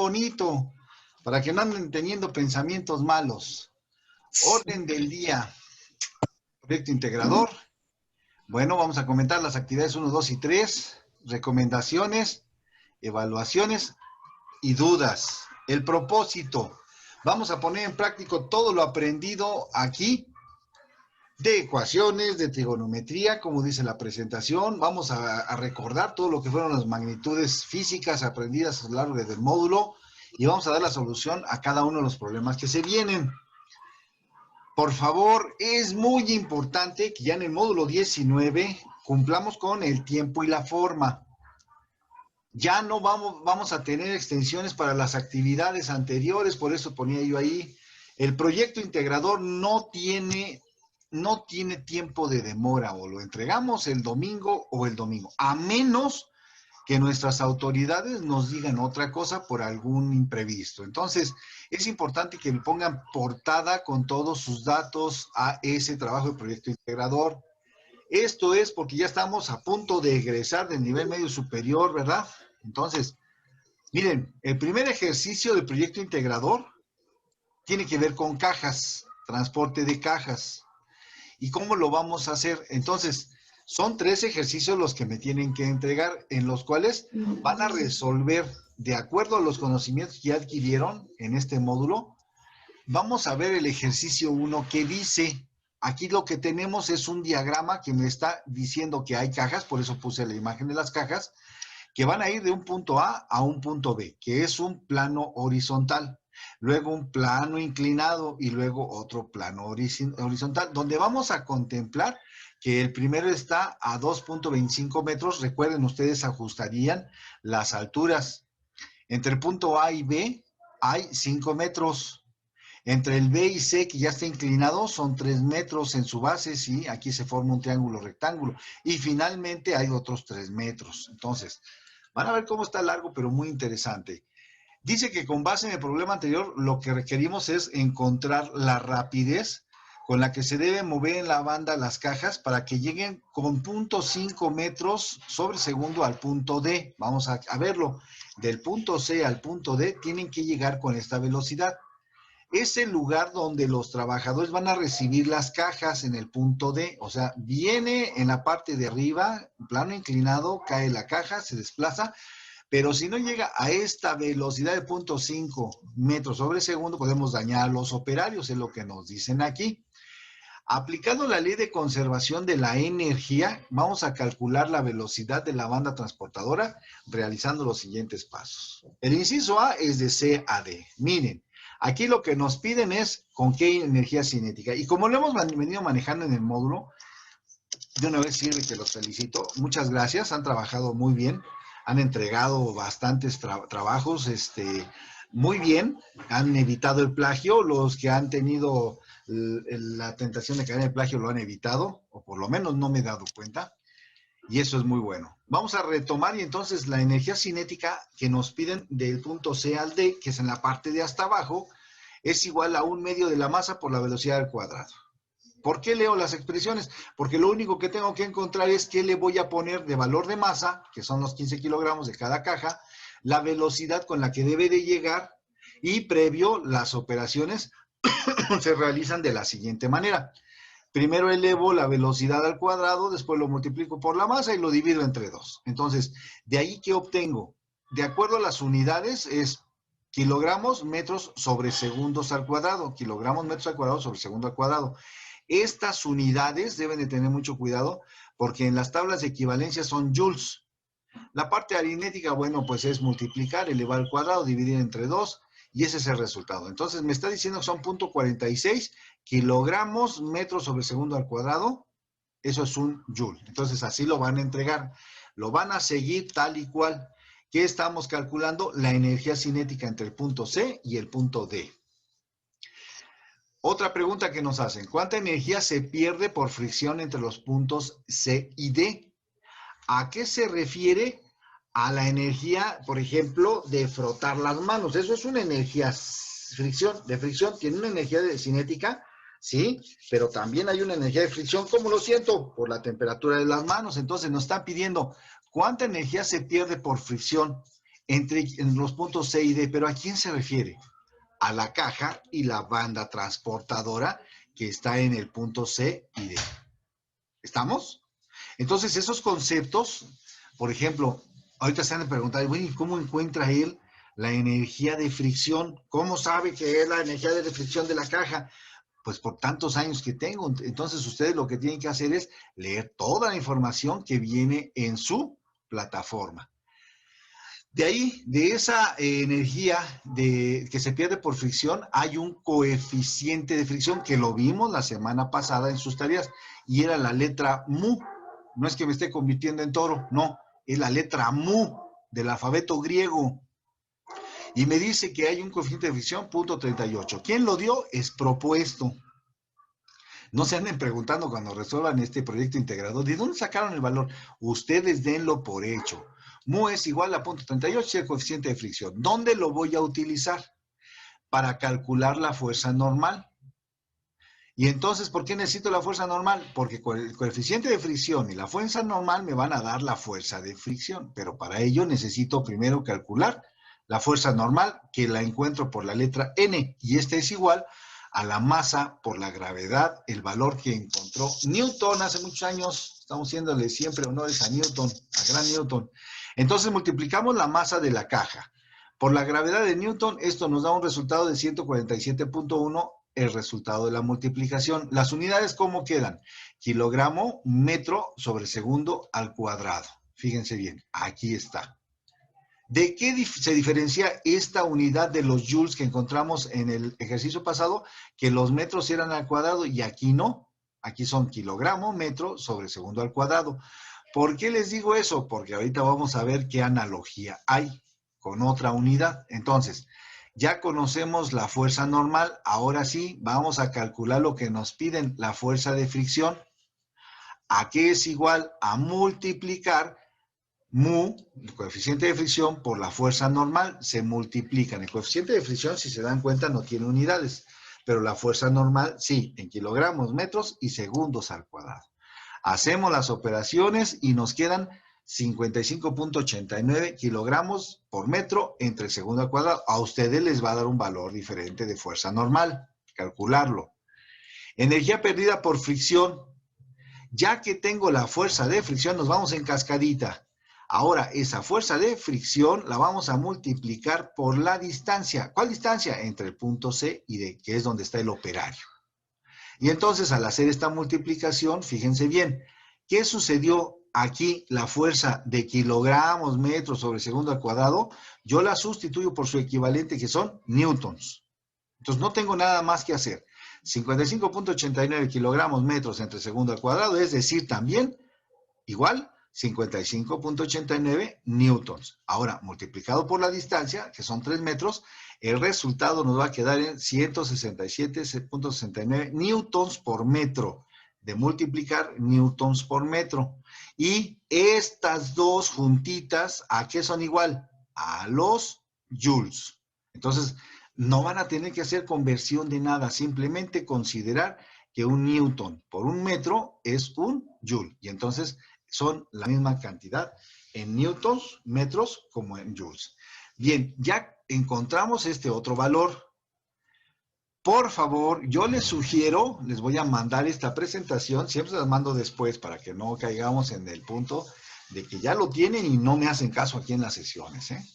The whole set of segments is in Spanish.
bonito, para que no anden teniendo pensamientos malos. Orden del día, proyecto integrador. Bueno, vamos a comentar las actividades 1, 2 y 3, recomendaciones, evaluaciones y dudas. El propósito, vamos a poner en práctica todo lo aprendido aquí de ecuaciones, de trigonometría, como dice la presentación. Vamos a recordar todo lo que fueron las magnitudes físicas aprendidas a lo largo del módulo y vamos a dar la solución a cada uno de los problemas que se vienen. Por favor, es muy importante que ya en el módulo 19 cumplamos con el tiempo y la forma. Ya no vamos a tener extensiones para las actividades anteriores, por eso ponía yo ahí. El proyecto integrador no tiene tiempo de demora, o lo entregamos el domingo o el domingo, a menos que nuestras autoridades nos digan otra cosa por algún imprevisto. Entonces, es importante que le pongan portada con todos sus datos a ese trabajo de proyecto integrador. Esto es porque ya estamos a punto de egresar del nivel medio superior, ¿verdad? Entonces, miren, el primer ejercicio del proyecto integrador tiene que ver con cajas, transporte de cajas. ¿Y cómo lo vamos a hacer? Entonces, son 3 ejercicios los que me tienen que entregar, en los cuales van a resolver, de acuerdo a los conocimientos que adquirieron en este módulo. Vamos a ver el ejercicio 1 que dice, aquí lo que tenemos es un diagrama que me está diciendo que hay cajas, por eso puse la imagen de las cajas, que van a ir de un punto A un punto B, que es un plano horizontal. Luego un plano inclinado y luego otro plano horizontal, donde vamos a contemplar que el primero está a 2.25 metros. Recuerden, ustedes ajustarían las alturas. Entre el punto A y B hay 5 metros. Entre el B y C, que ya está inclinado, son 3 metros en su base, ¿sí? Aquí se forma un triángulo rectángulo. Y finalmente hay otros 3 metros. Entonces, van a ver cómo está largo, pero muy interesante. Dice que con base en el problema anterior, lo que requerimos es encontrar la rapidez con la que se debe mover en la banda las cajas para que lleguen con 0.5 metros sobre segundo al punto D. Vamos a verlo. Del punto C al punto D tienen que llegar con esta velocidad. Es el lugar donde los trabajadores van a recibir las cajas en el punto D. O sea, viene en la parte de arriba, plano inclinado, cae la caja, se desplaza. Pero si no llega a esta velocidad de 0.5 metros sobre segundo, podemos dañar a los operarios, es lo que nos dicen aquí. Aplicando la ley de conservación de la energía, vamos a calcular la velocidad de la banda transportadora realizando los siguientes pasos. El inciso A es de C a D. Miren, aquí lo que nos piden es con qué energía cinética. Y como lo hemos venido manejando en el módulo, de una vez sirve que los felicito. Muchas gracias, han trabajado muy bien. Han entregado bastantes trabajos muy bien, han evitado el plagio, los que han tenido la tentación de caer en el plagio lo han evitado, o por lo menos no me he dado cuenta, y eso es muy bueno. Vamos a retomar y entonces la energía cinética que nos piden del punto C al D, que es en la parte de hasta abajo, es igual a 1/2 de la masa por la velocidad al cuadrado. ¿Por qué leo las expresiones? Porque lo único que tengo que encontrar es qué le voy a poner de valor de masa, que son los 15 kilogramos de cada caja, la velocidad con la que debe de llegar y previo las operaciones se realizan de la siguiente manera. Primero elevo la velocidad al cuadrado, después lo multiplico por la masa y lo divido entre 2. Entonces, de ahí, ¿qué obtengo? De acuerdo a las unidades es kilogramos, metros sobre segundos al cuadrado, kilogramos, metros al cuadrado sobre segundo al cuadrado. Estas unidades deben de tener mucho cuidado porque en las tablas de equivalencia son joules. La parte aritmética, bueno, pues es multiplicar, elevar al cuadrado, dividir entre 2 y ese es el resultado. Entonces me está diciendo que son 0.46 kilogramos metros sobre segundo al cuadrado. Eso es un joule. Entonces así lo van a entregar. Lo van a seguir tal y cual. ¿Qué estamos calculando? La energía cinética entre el punto C y el punto D. Otra pregunta que nos hacen, ¿cuánta energía se pierde por fricción entre los puntos C y D? ¿A qué se refiere? A la energía, por ejemplo, de frotar las manos. Eso es una energía de fricción, tiene una energía cinética, ¿sí? Pero también hay una energía de fricción, ¿cómo lo siento? Por la temperatura de las manos. Entonces nos están pidiendo, ¿cuánta energía se pierde por fricción en los puntos C y D. ¿Pero a quién se refiere? A la caja y la banda transportadora que está en el punto C y D. ¿Estamos? Entonces, esos conceptos, por ejemplo, ahorita se han de preguntar, bueno, ¿cómo encuentra él la energía de fricción? ¿Cómo sabe que es la energía de fricción de la caja? Pues por tantos años que tengo. Entonces, ustedes lo que tienen que hacer es leer toda la información que viene en su plataforma. De ahí, de esa energía que se pierde por fricción, hay un coeficiente de fricción que lo vimos la semana pasada en sus tareas y era la letra mu. No es que me esté convirtiendo en toro, no, es la letra mu del alfabeto griego. Y me dice que hay un coeficiente de fricción, 0.38. ¿Quién lo dio? Es propuesto. No se anden preguntando cuando resuelvan este proyecto integrador, ¿de dónde sacaron el valor? Ustedes denlo por hecho. Mu es igual a 0.38, es el coeficiente de fricción. ¿Dónde lo voy a utilizar? Para calcular la fuerza normal. Y entonces, ¿por qué necesito la fuerza normal? Porque con el coeficiente de fricción y la fuerza normal me van a dar la fuerza de fricción. Pero para ello necesito primero calcular la fuerza normal, que la encuentro por la letra N. Y esta es igual a la masa por la gravedad, el valor que encontró Newton hace muchos años. Estamos haciéndole siempre honores a Newton, a gran Newton. Entonces multiplicamos la masa de la caja por la gravedad de Newton. Esto nos da un resultado de 147.1, el resultado de la multiplicación. Las unidades, ¿cómo quedan? Kilogramo, metro sobre segundo al cuadrado. Fíjense bien, aquí está. ¿De qué se diferencia esta unidad de los joules que encontramos en el ejercicio pasado? Que los metros eran al cuadrado y aquí no. Aquí son kilogramo, metro sobre segundo al cuadrado. ¿Por qué les digo eso? Porque ahorita vamos a ver qué analogía hay con otra unidad. Entonces, ya conocemos la fuerza normal. Ahora sí, vamos a calcular lo que nos piden, la fuerza de fricción. ¿A qué es igual? A multiplicar mu, el coeficiente de fricción, por la fuerza normal. Se multiplican. El coeficiente de fricción, si se dan cuenta, no tiene unidades, pero la fuerza normal sí, en kilogramos, metros y segundos al cuadrado. Hacemos las operaciones y nos quedan 55.89 kilogramos por metro entre segundo al cuadrado. A ustedes les va a dar un valor diferente de fuerza normal. Calcularlo. Energía perdida por fricción. Ya que tengo la fuerza de fricción, nos vamos en cascadita. Ahora, esa fuerza de fricción la vamos a multiplicar por la distancia. ¿Cuál distancia? Entre el punto C y D, que es donde está el operario. Y entonces, al hacer esta multiplicación, fíjense bien, ¿qué sucedió aquí? La fuerza de kilogramos, metros sobre segundo al cuadrado, yo la sustituyo por su equivalente, que son newtons. Entonces, no tengo nada más que hacer. 55.89 kilogramos, metros entre segundo al cuadrado, es decir, también igual 55.89 newtons. Ahora, multiplicado por la distancia, que son 3 metros, el resultado nos va a quedar en 167.69 newtons por metro. De multiplicar newtons por metro. Y estas dos juntitas, ¿a qué son igual? A los joules. Entonces, no van a tener que hacer conversión de nada, simplemente considerar que un newton por un metro es un joule. Y entonces son la misma cantidad en newtons, metros, como en joules. Bien, ya encontramos este otro valor. Por favor, yo les sugiero, les voy a mandar esta presentación, siempre se las mando después para que no caigamos en el punto de que ya lo tienen y no me hacen caso aquí en las sesiones, ¿eh?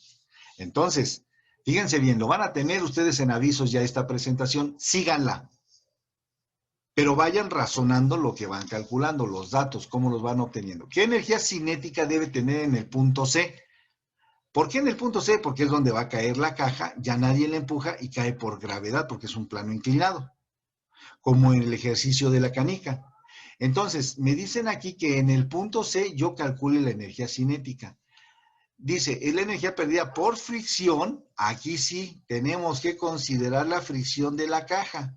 Entonces, fíjense bien, lo van a tener ustedes en avisos ya esta presentación, síganla. Pero vayan razonando lo que van calculando, los datos, cómo los van obteniendo. ¿Qué energía cinética debe tener en el punto C? ¿Por qué en el punto C? Porque es donde va a caer la caja, ya nadie la empuja y cae por gravedad, porque es un plano inclinado, como en el ejercicio de la canica. Entonces, me dicen aquí que en el punto C yo calcule la energía cinética. Dice, es la energía perdida por fricción. Aquí sí tenemos que considerar la fricción de la caja.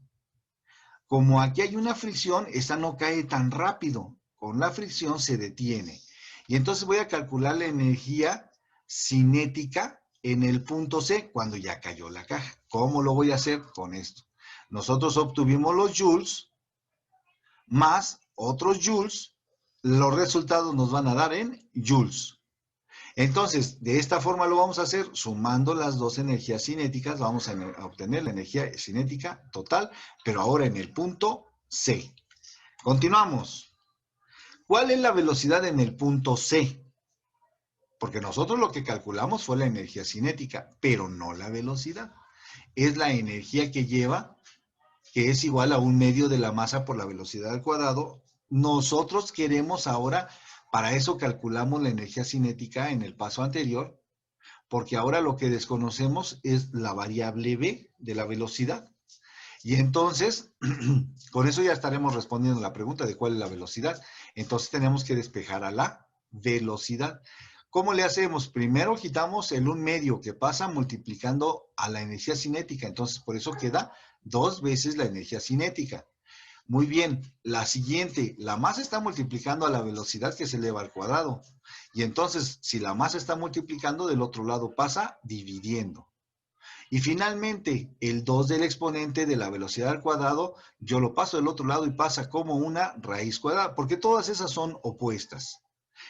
Como aquí hay una fricción, esta no cae tan rápido. Con la fricción se detiene. Y entonces voy a calcular la energía cinética en el punto C cuando ya cayó la caja. ¿Cómo lo voy a hacer? Con esto. Nosotros obtuvimos los joules más otros joules. Los resultados nos van a dar en joules. Entonces, de esta forma lo vamos a hacer sumando las dos energías cinéticas, vamos a obtener la energía cinética total, pero ahora en el punto C. Continuamos. ¿Cuál es la velocidad en el punto C? Porque nosotros lo que calculamos fue la energía cinética, pero no la velocidad. Es la energía que lleva, que es igual a 1/2 de la masa por la velocidad al cuadrado. Nosotros queremos ahora, para eso calculamos la energía cinética en el paso anterior, porque ahora lo que desconocemos es la variable b de la velocidad. Y entonces, con eso ya estaremos respondiendo la pregunta de cuál es la velocidad. Entonces tenemos que despejar a la velocidad. ¿Cómo le hacemos? Primero quitamos el 1/2 que pasa multiplicando a la energía cinética. Entonces, por eso queda 2 veces la energía cinética. Muy bien, la siguiente, la masa está multiplicando a la velocidad que se eleva al cuadrado. Y entonces, si la masa está multiplicando, del otro lado pasa dividiendo. Y finalmente, el 2 del exponente de la velocidad al cuadrado, yo lo paso del otro lado y pasa como una raíz cuadrada, porque todas esas son opuestas.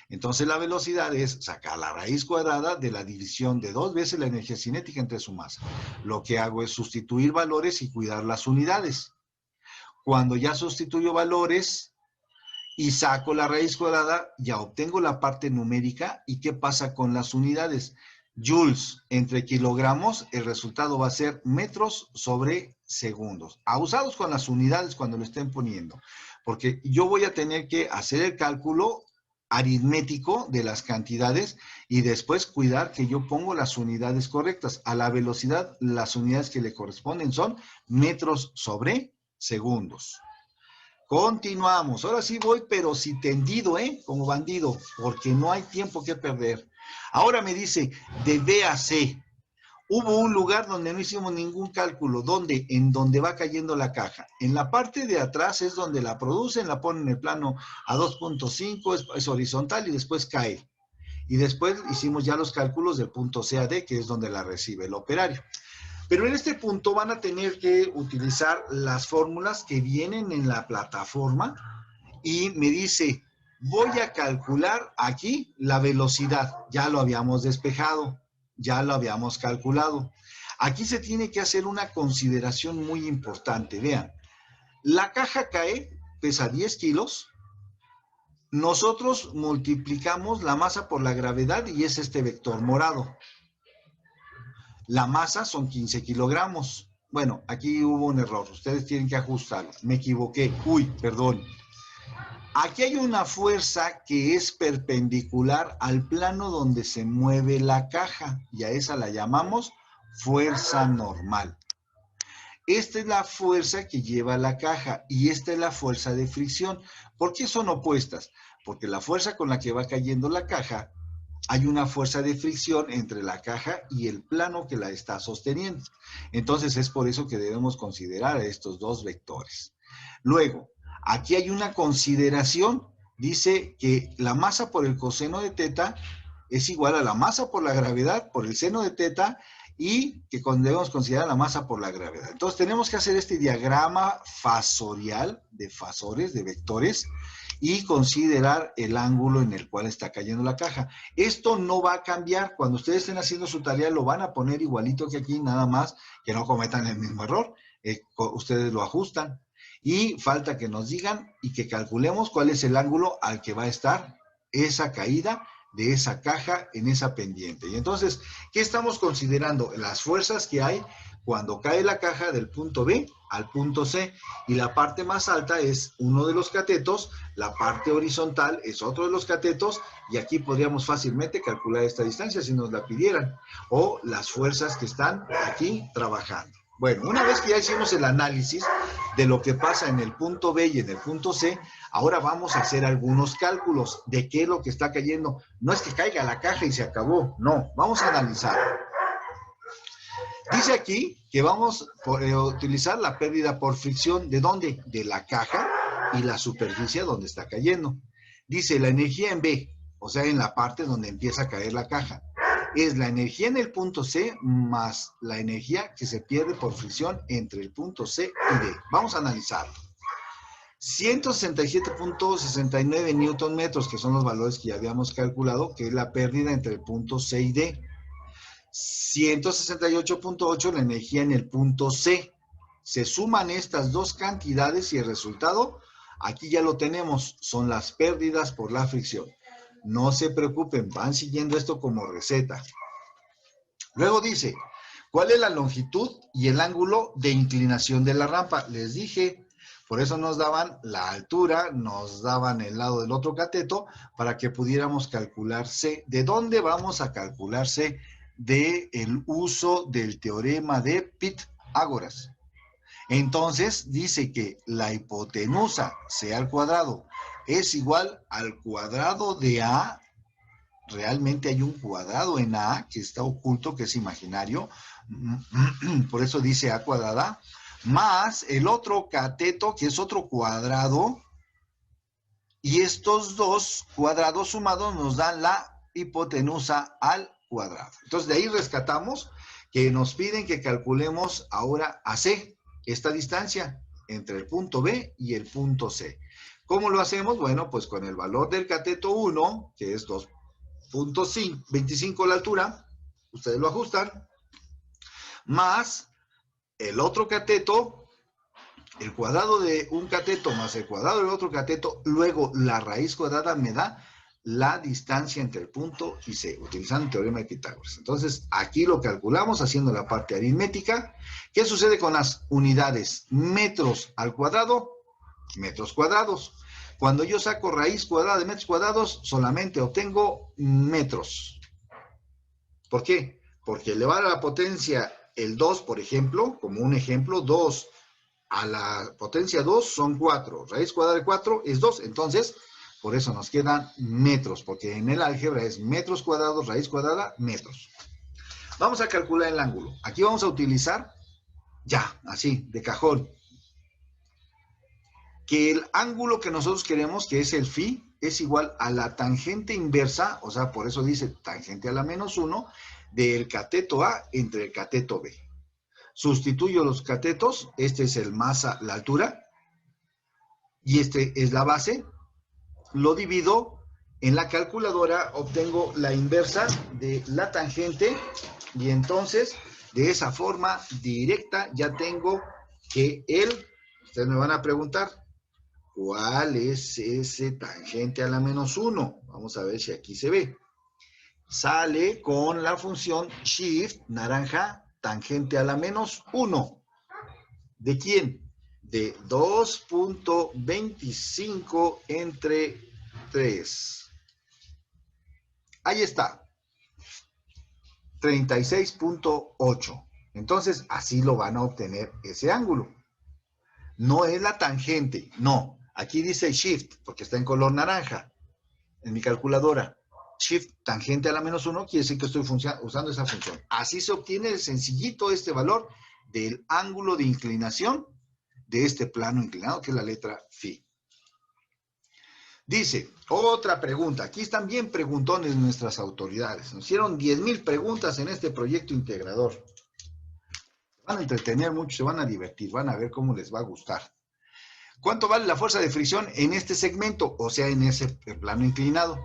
Entonces la velocidad es sacar la raíz cuadrada de la división de 2 veces la energía cinética entre su masa. Lo que hago es sustituir valores y cuidar las unidades. Cuando ya sustituyo valores y saco la raíz cuadrada, ya obtengo la parte numérica. ¿Y qué pasa con las unidades? Joules entre kilogramos, el resultado va a ser metros sobre segundos. Abusados con las unidades cuando lo estén poniendo, porque yo voy a tener que hacer el cálculo aritmético de las cantidades y después cuidar que yo pongo las unidades correctas. A la velocidad, las unidades que le corresponden son metros sobre segundos. Continuamos. Ahora sí voy, pero sí tendido, como bandido, porque no hay tiempo que perder. Ahora me dice, de B a C. Hubo un lugar donde no hicimos ningún cálculo. ¿Dónde? En donde va cayendo la caja. En la parte de atrás es donde la producen, la ponen en el plano a 2.5, es horizontal y después cae. Y después hicimos ya los cálculos del punto C a D, que es donde la recibe el operario. Pero en este punto van a tener que utilizar las fórmulas que vienen en la plataforma y me dice, voy a calcular aquí la velocidad. Ya lo habíamos despejado, ya lo habíamos calculado. Aquí se tiene que hacer una consideración muy importante. Vean, la caja cae, pesa 10 kilos. Nosotros multiplicamos la masa por la gravedad y es este vector morado. La masa son 15 kilogramos. Bueno, aquí hubo un error. Ustedes tienen que ajustarlo. Me equivoqué. Uy, perdón. Aquí hay una fuerza que es perpendicular al plano donde se mueve la caja y a esa la llamamos fuerza normal. Esta es la fuerza que lleva la caja y esta es la fuerza de fricción. ¿Por qué son opuestas? Porque la fuerza con la que va cayendo la caja, hay una fuerza de fricción entre la caja y el plano que la está sosteniendo. Entonces es por eso que debemos considerar estos dos vectores. Luego, aquí hay una consideración. Dice que la masa por el coseno de teta es igual a la masa por la gravedad por el seno de teta y que debemos considerar la masa por la gravedad. Entonces tenemos que hacer este diagrama fasorial de fasores, de vectores, y considerar el ángulo en el cual está cayendo la caja. Esto no va a cambiar. Cuando ustedes estén haciendo su tarea lo van a poner igualito que aquí, nada más que no cometan el mismo error. Ustedes lo ajustan. Y falta que nos digan y que calculemos cuál es el ángulo al que va a estar esa caída de esa caja en esa pendiente. Y entonces, ¿qué estamos considerando? Las fuerzas que hay cuando cae la caja del punto B al punto C, y la parte más alta es uno de los catetos, la parte horizontal es otro de los catetos, y aquí podríamos fácilmente calcular esta distancia si nos la pidieran, o las fuerzas que están aquí trabajando. Bueno, una vez que ya hicimos el análisis de lo que pasa en el punto B y en el punto C, ahora vamos a hacer algunos cálculos de qué es lo que está cayendo. No es que caiga la caja y se acabó, no, vamos a analizar. Dice aquí que vamos a utilizar la pérdida por fricción, ¿de dónde? De la caja y la superficie donde está cayendo. Dice la energía en B, o sea, en la parte donde empieza a caer la caja, es la energía en el punto C más la energía que se pierde por fricción entre el punto C y D. Vamos a analizarlo. 167.69 newton metros, que son los valores que ya habíamos calculado, que es la pérdida entre el punto C y D. 168.8 la energía en el punto C. Se suman estas dos cantidades y el resultado, aquí ya lo tenemos, son las pérdidas por la fricción. No se preocupen, van siguiendo esto como receta. Luego dice, ¿cuál es la longitud y el ángulo de inclinación de la rampa? Les dije, por eso nos daban la altura, nos daban el lado del otro cateto, para que pudiéramos calcular C. ¿De dónde vamos a calcular C? Del uso del teorema de Pitágoras. Entonces, dice que la hipotenusa, C al cuadrado, es igual al cuadrado de A. Realmente hay un cuadrado en A que está oculto, que es imaginario. Por eso dice A cuadrada. Más el otro cateto, que es otro cuadrado. Y estos dos cuadrados sumados nos dan la hipotenusa al cuadrado. Entonces, de ahí rescatamos que nos piden que calculemos ahora a C, esta distancia entre el punto B y el punto C. ¿Cómo lo hacemos? Bueno, pues con el valor del cateto 1, que es 2.25 la altura, ustedes lo ajustan, más el otro cateto, el cuadrado de un cateto más el cuadrado del otro cateto, luego la raíz cuadrada me da la distancia entre el punto y C, utilizando el teorema de Pitágoras. Entonces, aquí lo calculamos haciendo la parte aritmética. ¿Qué sucede con las unidades? Metros al cuadrado, metros cuadrados. Cuando yo saco raíz cuadrada de metros cuadrados, solamente obtengo metros. ¿Por qué? Porque elevar a la potencia el 2, por ejemplo, como un ejemplo, 2 a la potencia 2 son 4. Raíz cuadrada de 4 es 2. Entonces, por eso nos quedan metros, porque en el álgebra es metros cuadrados, raíz cuadrada, metros. Vamos a calcular el ángulo. Aquí vamos a utilizar, ya, así, de cajón, que el ángulo que nosotros queremos, que es el phi, es igual a la tangente inversa, o sea, por eso dice tangente a la menos 1, del cateto A entre el cateto B. Sustituyo los catetos, este es el masa, la altura, y este es la base. Lo divido en la calculadora, obtengo la inversa de la tangente, y entonces, de esa forma directa, ya tengo que ustedes me van a preguntar, ¿cuál es ese tangente a la menos 1? Vamos a ver si aquí se ve. Sale con la función shift, naranja, tangente a la menos 1. ¿De quién? De 2.25 entre 3. Ahí está. 36.8. Entonces, así lo van a obtener ese ángulo. No es la tangente, no. Aquí dice shift, porque está en color naranja, en mi calculadora. Shift, tangente a la menos 1, quiere decir que estoy usando esa función. Así se obtiene el sencillito este valor del ángulo de inclinación de este plano inclinado, que es la letra phi. Dice, otra pregunta. Aquí están bien preguntones nuestras autoridades. Nos hicieron 10,000 preguntas en este proyecto integrador. Se van a entretener mucho, se van a divertir, van a ver cómo les va a gustar. ¿Cuánto vale la fuerza de fricción en este segmento? O sea, en ese plano inclinado.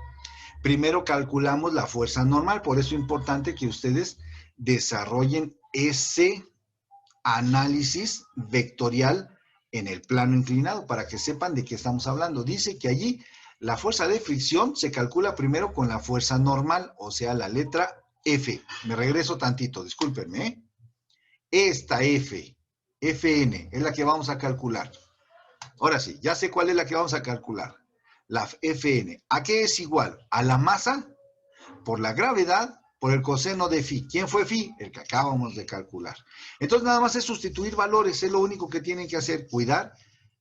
Primero calculamos la fuerza normal, por eso es importante que ustedes desarrollen ese análisis vectorial en el plano inclinado para que sepan de qué estamos hablando. Dice que allí la fuerza de fricción se calcula primero con la fuerza normal, o sea, la letra F. Me regreso tantito, discúlpenme, ¿eh? Esta F, Fn, es la que vamos a calcular. Ahora sí, ya sé cuál es la que vamos a calcular. La Fn. ¿A qué es igual? A la masa por la gravedad por el coseno de phi. ¿Quién fue phi? El que acabamos de calcular. Entonces nada más es sustituir valores, es lo único que tienen que hacer, cuidar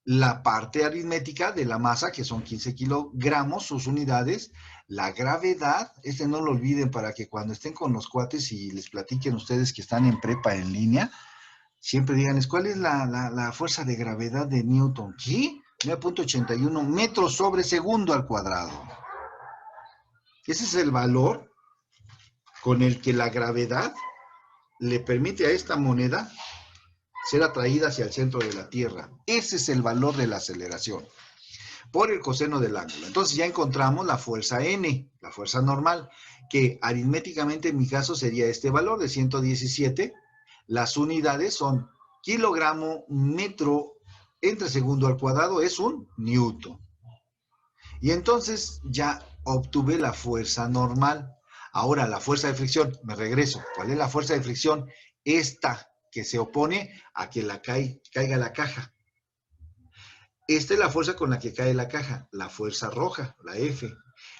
la parte aritmética de la masa, que son 15 kilogramos, sus unidades, la gravedad, no lo olviden para que cuando estén con los cuates y les platiquen ustedes que están en prepa en línea, siempre díganles, ¿cuál es la fuerza de gravedad de Newton? ¿Qué? 9.81 metros sobre segundo al cuadrado. Ese es el valor con el que la gravedad le permite a esta moneda ser atraída hacia el centro de la Tierra. Ese es el valor de la aceleración por el coseno del ángulo. Entonces ya encontramos la fuerza N, la fuerza normal, que aritméticamente en mi caso sería este valor de 117. Las unidades son kilogramo, metro, entre segundo al cuadrado es un newton. Y entonces ya obtuve la fuerza normal. Ahora la fuerza de fricción, me regreso. ¿Cuál es la fuerza de fricción? Esta que se opone a que caiga la caja. Esta es la fuerza con la que cae la caja, la fuerza roja, la F.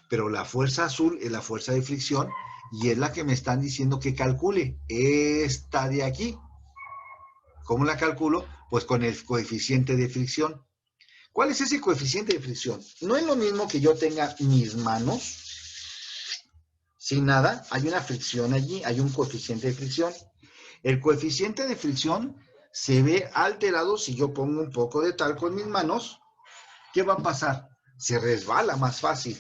Pero la fuerza azul es la fuerza de fricción y es la que me están diciendo que calcule. Esta de aquí. ¿Cómo la calculo? Pues con el coeficiente de fricción. ¿Cuál es ese coeficiente de fricción? No es lo mismo que yo tenga mis manos sin nada. Hay una fricción allí, hay un coeficiente de fricción. El coeficiente de fricción se ve alterado si yo pongo un poco de talco en mis manos. ¿Qué va a pasar? Se resbala más fácil.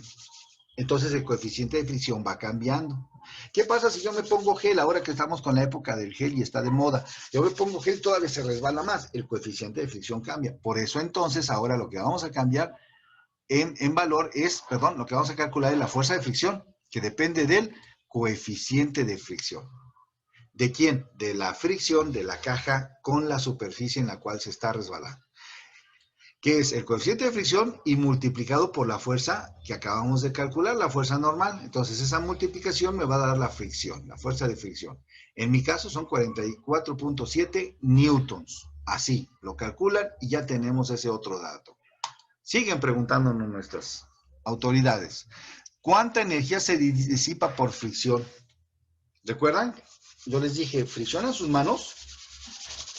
Entonces el coeficiente de fricción va cambiando. ¿Qué pasa si yo me pongo gel? Ahora que estamos con la época del gel y está de moda, yo me pongo gel, todavía se resbala más. El coeficiente de fricción cambia. Por eso entonces ahora lo que vamos a cambiar en valor es, perdón, lo que vamos a calcular es la fuerza de fricción, que depende del coeficiente de fricción. ¿De quién? De la fricción de la caja con la superficie en la cual se está resbalando, que es el coeficiente de fricción y multiplicado por la fuerza que acabamos de calcular, la fuerza normal. Entonces esa multiplicación me va a dar la fricción, la fuerza de fricción. En mi caso son 44.7 newtons. Así, lo calculan y ya tenemos ese otro dato. Siguen preguntándonos nuestras autoridades. ¿Cuánta energía se disipa por fricción? ¿Recuerdan? Yo les dije, friccionan sus manos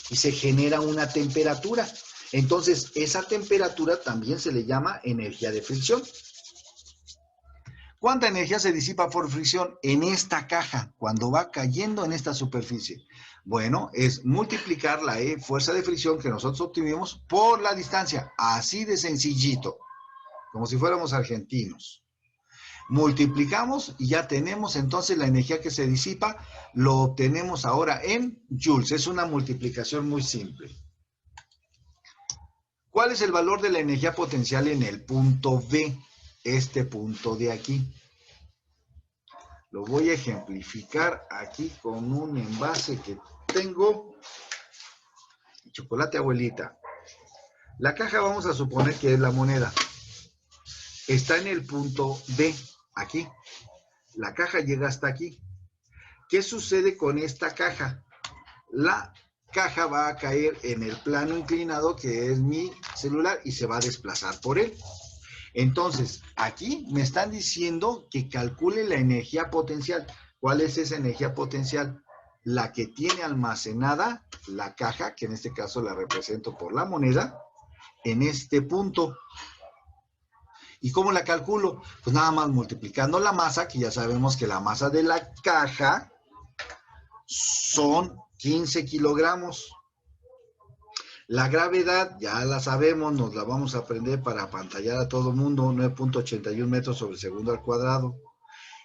y se genera una temperatura. Entonces, esa temperatura también se le llama energía de fricción. ¿Cuánta energía se disipa por fricción en esta caja cuando va cayendo en esta superficie? Bueno, es multiplicar la fuerza de fricción que nosotros obtuvimos por la distancia. Así de sencillito, como si fuéramos argentinos. Multiplicamos y ya tenemos entonces la energía que se disipa. Lo obtenemos ahora en joules. Es una multiplicación muy simple. ¿Cuál es el valor de la energía potencial en el punto B? Este punto de aquí. Lo voy a ejemplificar aquí con un envase que tengo. Chocolate abuelita. La caja vamos a suponer que es la moneda. Está en el punto B, aquí. La caja llega hasta aquí. ¿Qué sucede con esta caja? La caja va a caer en el plano inclinado que es mi celular y se va a desplazar por él. Entonces, aquí me están diciendo que calcule la energía potencial. ¿Cuál es esa energía potencial? La que tiene almacenada la caja, que en este caso la represento por la moneda, en este punto. ¿Y cómo la calculo? Pues nada más multiplicando la masa, que ya sabemos que la masa de la caja son 15 kilogramos. La gravedad, ya la sabemos, nos la vamos a aprender para apantallar a todo mundo, 9.81 metros sobre segundo al cuadrado.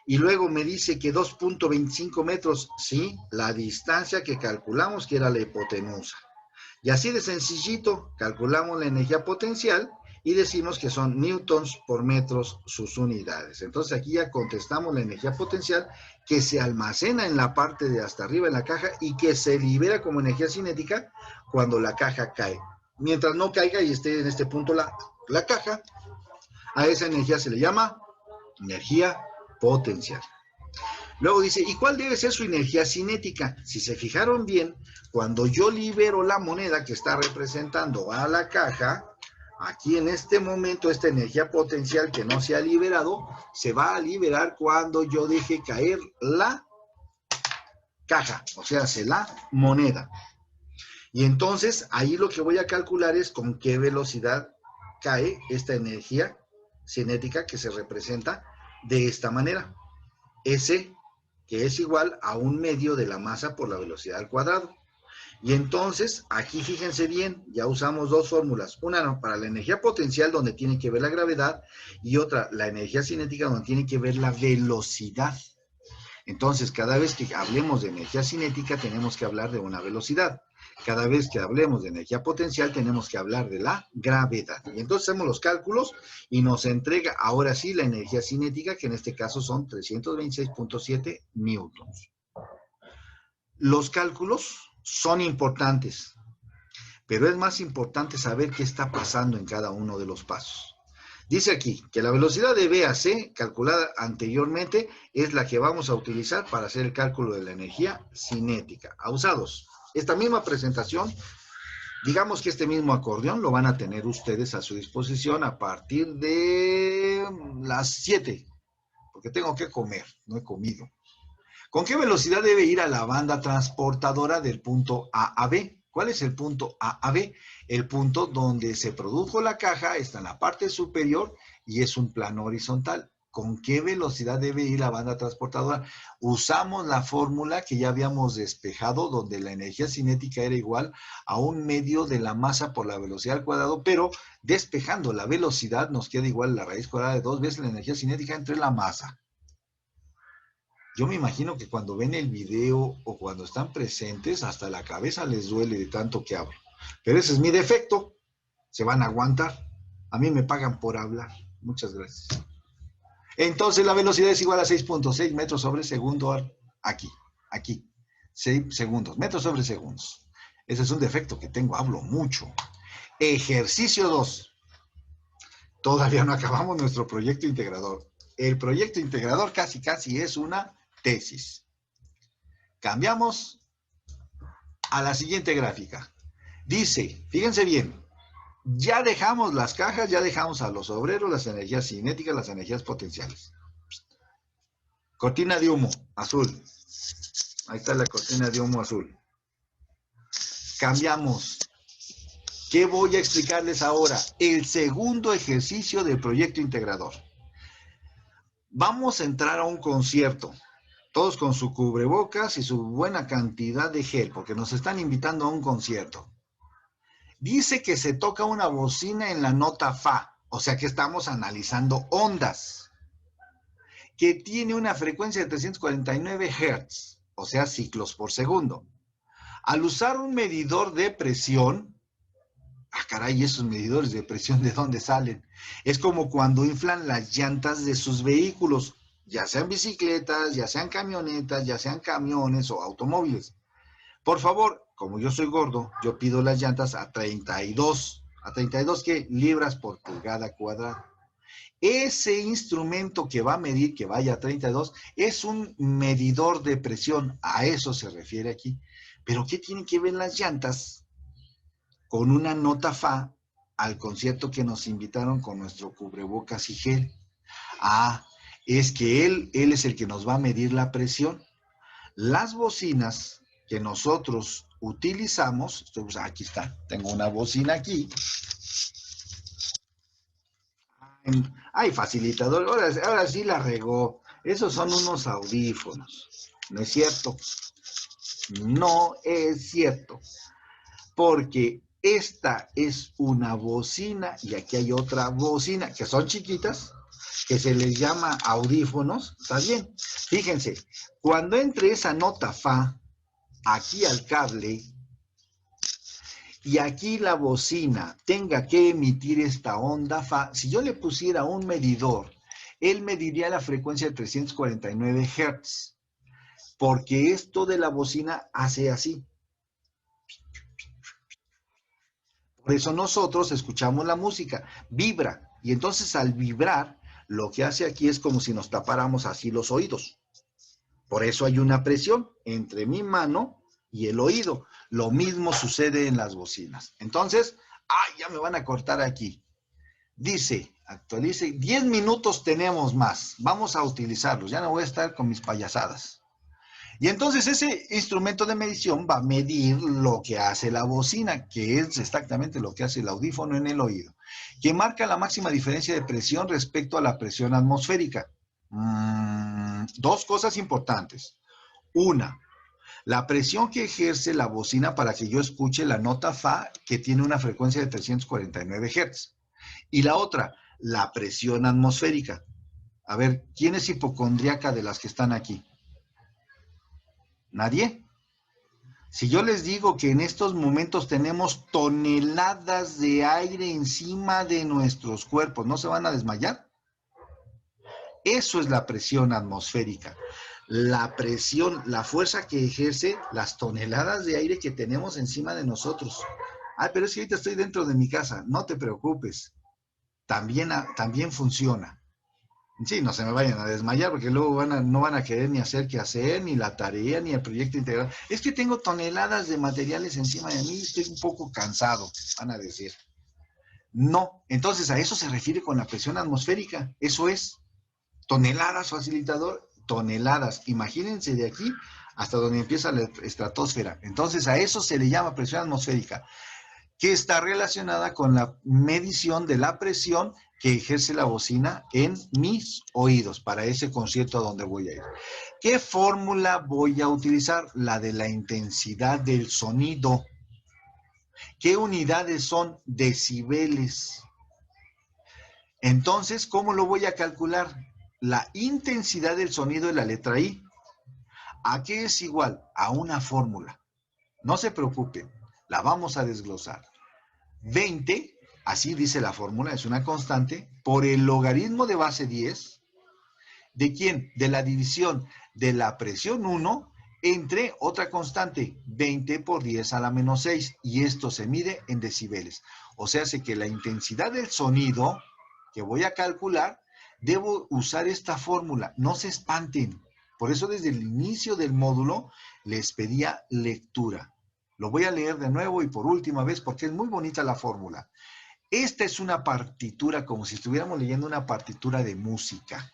Y luego me dice que 2.25 metros, sí, la distancia que calculamos que era la hipotenusa. Y así de sencillito, calculamos la energía potencial y decimos que son newtons por metros sus unidades. Entonces aquí ya contestamos la energía potencial que se almacena en la parte de hasta arriba en la caja y que se libera como energía cinética cuando la caja cae. Mientras no caiga y esté en este punto la caja, a esa energía se le llama energía potencial. Luego dice, ¿y cuál debe ser su energía cinética? Si se fijaron bien, cuando yo libero la moneda que está representando a la caja, aquí en este momento esta energía potencial que no se ha liberado, se va a liberar cuando yo deje caer la caja, o sea, la moneda. Y entonces ahí lo que voy a calcular es con qué velocidad cae esta energía cinética que se representa de esta manera. S, que es igual a 1/2 de la masa por la velocidad al cuadrado. Y entonces, aquí fíjense bien, ya usamos dos fórmulas. Una para la energía potencial, donde tiene que ver la gravedad, y otra, la energía cinética, donde tiene que ver la velocidad. Entonces, cada vez que hablemos de energía cinética, tenemos que hablar de una velocidad. Cada vez que hablemos de energía potencial tenemos que hablar de la gravedad. Y entonces hacemos los cálculos y nos entrega ahora sí la energía cinética, que en este caso son 326.7 newtons. Los cálculos son importantes, pero es más importante saber qué está pasando en cada uno de los pasos. Dice aquí que la velocidad de B a C, calculada anteriormente, es la que vamos a utilizar para hacer el cálculo de la energía cinética. Abusados. Esta misma presentación, digamos que este mismo acordeón lo van a tener ustedes a su disposición a partir de las 7, porque tengo que comer, no he comido. ¿Con qué velocidad debe ir a la banda transportadora del punto A a B? ¿Cuál es el punto A a B? El punto donde se produjo la caja está en la parte superior y es un plano horizontal. ¿Con qué velocidad debe ir la banda transportadora? Usamos la fórmula que ya habíamos despejado, donde la energía cinética era igual a 1/2 de la masa por la velocidad al cuadrado, pero despejando la velocidad nos queda igual la raíz cuadrada de 2 veces la energía cinética entre la masa. Yo me imagino que cuando ven el video o cuando están presentes, hasta la cabeza les duele de tanto que hablo. Pero ese es mi defecto. Se van a aguantar. A mí me pagan por hablar. Muchas gracias. Entonces la velocidad es igual a 6.6 metros sobre segundo aquí. 6 segundos, metros sobre segundos. Ese es un defecto que tengo, hablo mucho. Ejercicio 2. Todavía no acabamos nuestro proyecto integrador. El proyecto integrador casi es una tesis. Cambiamos a la siguiente gráfica. Dice, fíjense bien, ya dejamos las cajas, ya dejamos a los obreros, las energías cinéticas, las energías potenciales. Cortina de humo, azul. Ahí está la cortina de humo azul. Cambiamos. ¿Qué voy a explicarles ahora? El segundo ejercicio del proyecto integrador. Vamos a entrar a un concierto. Todos con su cubrebocas y su buena cantidad de gel, porque nos están invitando a un concierto. Dice que se toca una bocina en la nota Fa, o sea que estamos analizando ondas, que tiene una frecuencia de 349 Hz, o sea ciclos por segundo. Al usar un medidor de presión, caray, esos medidores de presión, ¿de dónde salen? Es como cuando inflan las llantas de sus vehículos, ya sean bicicletas, ya sean camionetas, ya sean camiones o automóviles. Por favor, como yo soy gordo, yo pido las llantas a 32. ¿A 32 qué? Libras por pulgada cuadrada. Ese instrumento que va a medir que vaya a 32 es un medidor de presión. A eso se refiere aquí. Pero ¿qué tienen que ver las llantas con una nota Fa al concierto que nos invitaron con nuestro cubrebocas y gel? Es que él es el que nos va a medir la presión. Las bocinas que nosotros utilizamos, aquí está, tengo una bocina aquí. Ay, facilitador, ahora sí la regó. Esos son unos audífonos. ¿No es cierto? No es cierto. Porque esta es una bocina y aquí hay otra bocina, que son chiquitas, que se les llama audífonos. ¿Está bien? Fíjense, cuando entre esa nota Fa aquí al cable y aquí la bocina tenga que emitir esta onda Fa, si yo le pusiera un medidor, él mediría la frecuencia de 349 Hz, porque esto de la bocina hace así. Por eso nosotros escuchamos la música, vibra, y entonces al vibrar, lo que hace aquí es como si nos tapáramos así los oídos. Por eso hay una presión entre mi mano y el oído. Lo mismo sucede en las bocinas. Entonces, ya me van a cortar aquí. Dice, actualice, 10 minutos tenemos más. Vamos a utilizarlos, ya no voy a estar con mis payasadas. Y entonces ese instrumento de medición va a medir lo que hace la bocina, que es exactamente lo que hace el audífono en el oído, que marca la máxima diferencia de presión respecto a la presión atmosférica. Dos cosas importantes. Una, la presión que ejerce la bocina para que yo escuche la nota Fa, que tiene una frecuencia de 349 Hz. Y la otra, la presión atmosférica. A ver, ¿quién es hipocondríaca de las que están aquí? ¿Nadie? Si yo les digo que en estos momentos tenemos toneladas de aire encima de nuestros cuerpos, ¿no se van a desmayar? Eso es la presión atmosférica. La presión, la fuerza que ejerce las toneladas de aire que tenemos encima de nosotros. Ay, pero es que ahorita estoy dentro de mi casa. No te preocupes. También funciona. Sí, no se me vayan a desmayar porque luego no van a querer ni hacer qué hacer, ni la tarea, ni el proyecto integral. Es que tengo toneladas de materiales encima de mí, estoy un poco cansado, van a decir. No, entonces a eso se refiere con la presión atmosférica. Eso es toneladas, facilitador, toneladas. Imagínense de aquí hasta donde empieza la estratosfera. Entonces a eso se le llama presión atmosférica, que está relacionada con la medición de la presión que ejerce la bocina en mis oídos para ese concierto a donde voy a ir. ¿Qué fórmula voy a utilizar? La de la intensidad del sonido. ¿Qué unidades son? Decibeles. Entonces, ¿cómo lo voy a calcular? La intensidad del sonido es la letra I. ¿A qué es igual? A una fórmula. No se preocupen, la vamos a desglosar. 20, así dice la fórmula, es una constante, por el logaritmo de base 10, ¿de quién? De la división de la presión 1 entre otra constante, 20 por 10 a la menos 6, y esto se mide en decibeles. O sea, hace que la intensidad del sonido que voy a calcular, debo usar esta fórmula, no se espanten. Por eso desde el inicio del módulo les pedía lectura. Lo voy a leer de nuevo y por última vez porque es muy bonita la fórmula. Esta es una partitura, como si estuviéramos leyendo una partitura de música.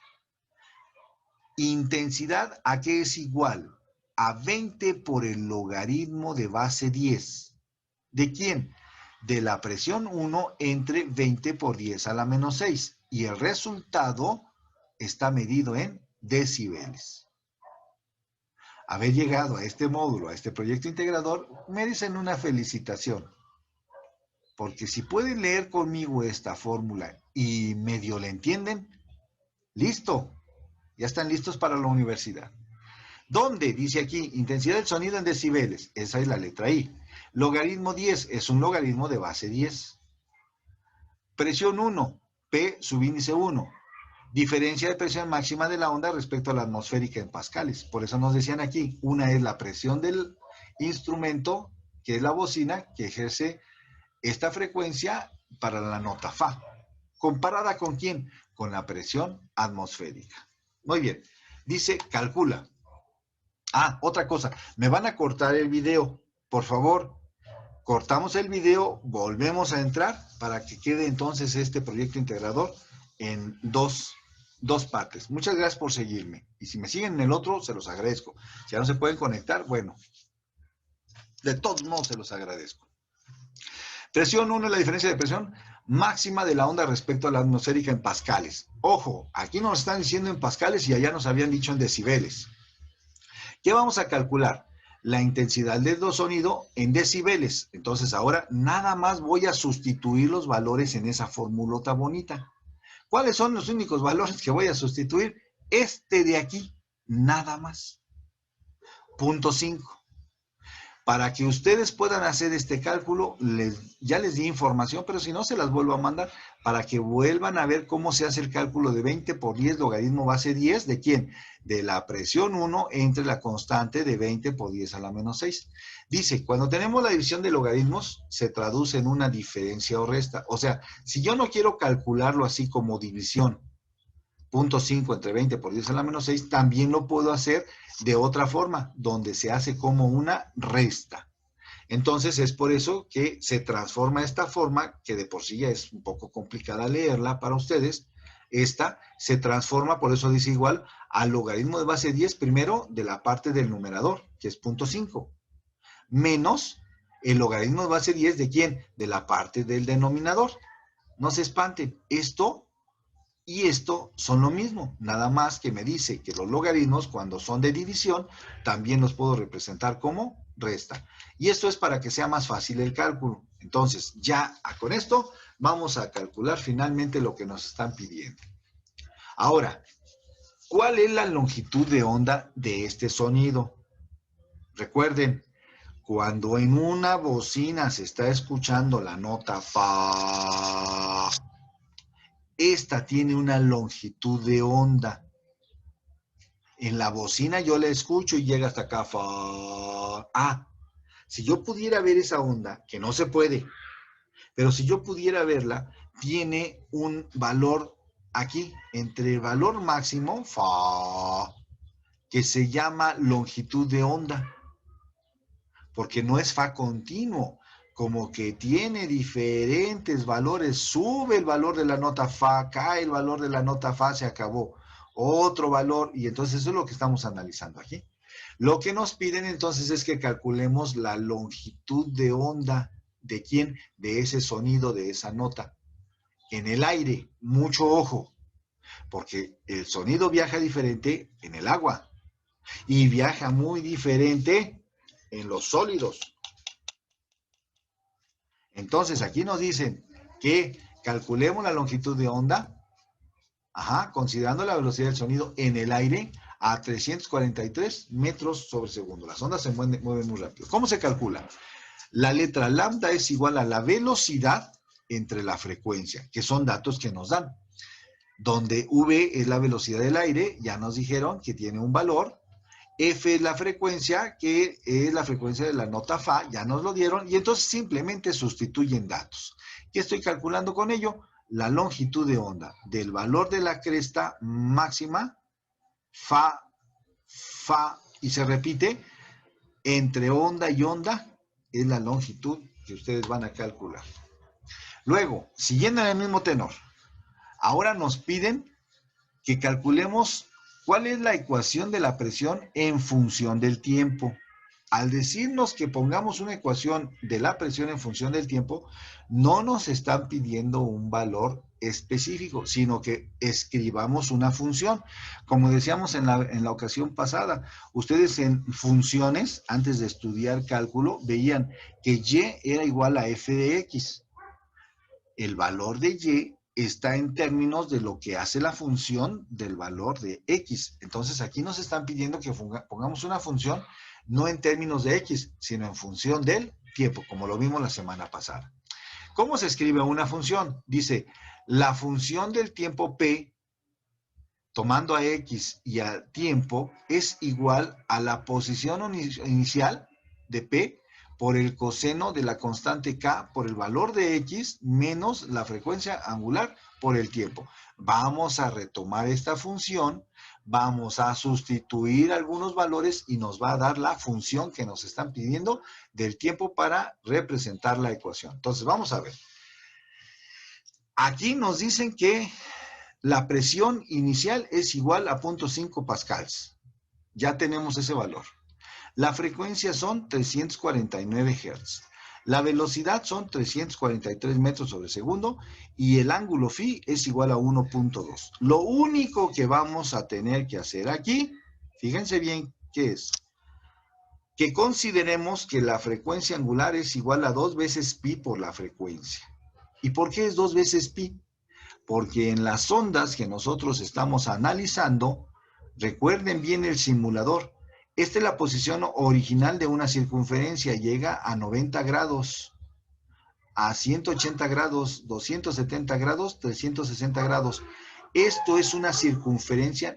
Intensidad, ¿a qué es igual? A 20 por el logaritmo de base 10. ¿De quién? De la presión 1 entre 20 por 10 a la menos 6. Y el resultado está medido en decibeles. Haber llegado a este módulo, a este proyecto integrador, merecen una felicitación. Porque si pueden leer conmigo esta fórmula y medio la entienden, listo, ya están listos para la universidad. ¿Dónde? Dice aquí, intensidad del sonido en decibeles. Esa es la letra I. Logaritmo 10 es un logaritmo de base 10. Presión 1, P subíndice 1. Diferencia de presión máxima de la onda respecto a la atmosférica en pascales. Por eso nos decían aquí, una es la presión del instrumento, que es la bocina, que ejerce esta frecuencia para la nota Fa. ¿Comparada con quién? Con la presión atmosférica. Muy bien. Dice, calcula. Ah, otra cosa. Me van a cortar el video. Por favor, cortamos el video, volvemos a entrar para que quede entonces este proyecto integrador en dos partes. Muchas gracias por seguirme. Y si me siguen en el otro, se los agradezco. Si ya no se pueden conectar, bueno, de todos modos se los agradezco. Presión 1 es la diferencia de presión máxima de la onda respecto a la atmosférica en pascales. Ojo, aquí nos están diciendo en pascales y allá nos habían dicho en decibeles. ¿Qué vamos a calcular? La intensidad del sonido en decibeles. Entonces ahora nada más voy a sustituir los valores en esa formulota bonita. ¿Cuáles son los únicos valores que voy a sustituir? Este de aquí, nada más. Punto 5. Para que ustedes puedan hacer este cálculo, ya les di información, pero si no, se las vuelvo a mandar para que vuelvan a ver cómo se hace el cálculo de 20 por 10 logaritmo base 10. ¿De quién? De la presión 1 entre la constante de 20 por 10 a la menos 6. Dice, cuando tenemos la división de logaritmos, se traduce en una diferencia o resta. O sea, si yo no quiero calcularlo así como división, 0.5 entre 20 por 10 a la menos 6, también lo puedo hacer de otra forma, donde se hace como una resta. Entonces es por eso que se transforma esta forma, que de por sí ya es un poco complicada leerla para ustedes. Esta se transforma, por eso dice igual, al logaritmo de base 10 primero de la parte del numerador, que es 0.5, menos el logaritmo de base 10 de ¿quién? De la parte del denominador. No se espanten, esto y esto son lo mismo, nada más que me dice que los logaritmos cuando son de división también los puedo representar como resta. Y esto es para que sea más fácil el cálculo. Entonces ya con esto vamos a calcular finalmente lo que nos están pidiendo. Ahora, ¿cuál es la longitud de onda de este sonido? Recuerden, Cuando en una bocina se está escuchando la nota fa, esta tiene una longitud de onda. En la bocina yo la escucho y llega hasta acá, fa. Ah, si yo pudiera ver esa onda, que no se puede, pero si yo pudiera verla, tiene un valor aquí, entre el valor máximo, fa, que se llama longitud de onda, porque no es fa continuo, como que tiene diferentes valores, sube el valor de la nota fa, cae el valor de la nota fa, se acabó, otro valor, y entonces eso es lo que estamos analizando aquí. Lo que nos piden entonces es que calculemos la longitud de onda. ¿De quién? De ese sonido, de esa nota. En el aire, mucho ojo, porque el sonido viaja diferente en el agua y viaja muy diferente en los sólidos. Entonces aquí nos dicen que calculemos la longitud de onda, considerando la velocidad del sonido en el aire a 343 metros sobre segundo. Las ondas se mueven muy rápido. ¿Cómo se calcula? La letra lambda es igual a la velocidad entre la frecuencia, que son datos que nos dan. Donde v es la velocidad del aire, ya nos dijeron que tiene un valor. F es la frecuencia, que es la frecuencia de la nota fa, ya nos lo dieron, y entonces simplemente sustituyen datos. ¿Qué estoy calculando con ello? La longitud de onda del valor de la cresta máxima, fa, y se repite, entre onda y onda, es la longitud que ustedes van a calcular. Luego, siguiendo en el mismo tenor, ahora nos piden que calculemos cuál es la ecuación de la presión en función del tiempo. Al decirnos que pongamos una ecuación de la presión en función del tiempo, no nos están pidiendo un valor específico, sino que escribamos una función. Como decíamos en la ocasión pasada, ustedes en funciones, antes de estudiar cálculo, veían que y era igual a f de x. El valor de y está en términos de lo que hace la función del valor de x. Entonces aquí nos están pidiendo que pongamos una función no en términos de x, sino en función del tiempo, como lo vimos la semana pasada. ¿Cómo se escribe una función? Dice, la función del tiempo p, tomando a x y a tiempo, es igual a la posición inicial de p por el coseno de la constante k por el valor de x menos la frecuencia angular por el tiempo. Vamos a retomar esta función, vamos a sustituir algunos valores y nos va a dar la función que nos están pidiendo del tiempo para representar la ecuación. Entonces vamos a ver. Aquí nos dicen que la presión inicial es igual a 0.5 pascals. Ya tenemos ese valor. La frecuencia son 349 Hz. La velocidad son 343 metros sobre segundo y el ángulo phi es igual a 1.2. Lo único que vamos a tener que hacer aquí, fíjense bien qué es, que consideremos que la frecuencia angular es igual a 2 veces pi por la frecuencia. ¿Y por qué es 2 veces pi? Porque en las ondas que nosotros estamos analizando, recuerden bien el simulador, esta es la posición original de una circunferencia, llega a 90 grados, a 180 grados, 270 grados, 360 grados. Esto es una circunferencia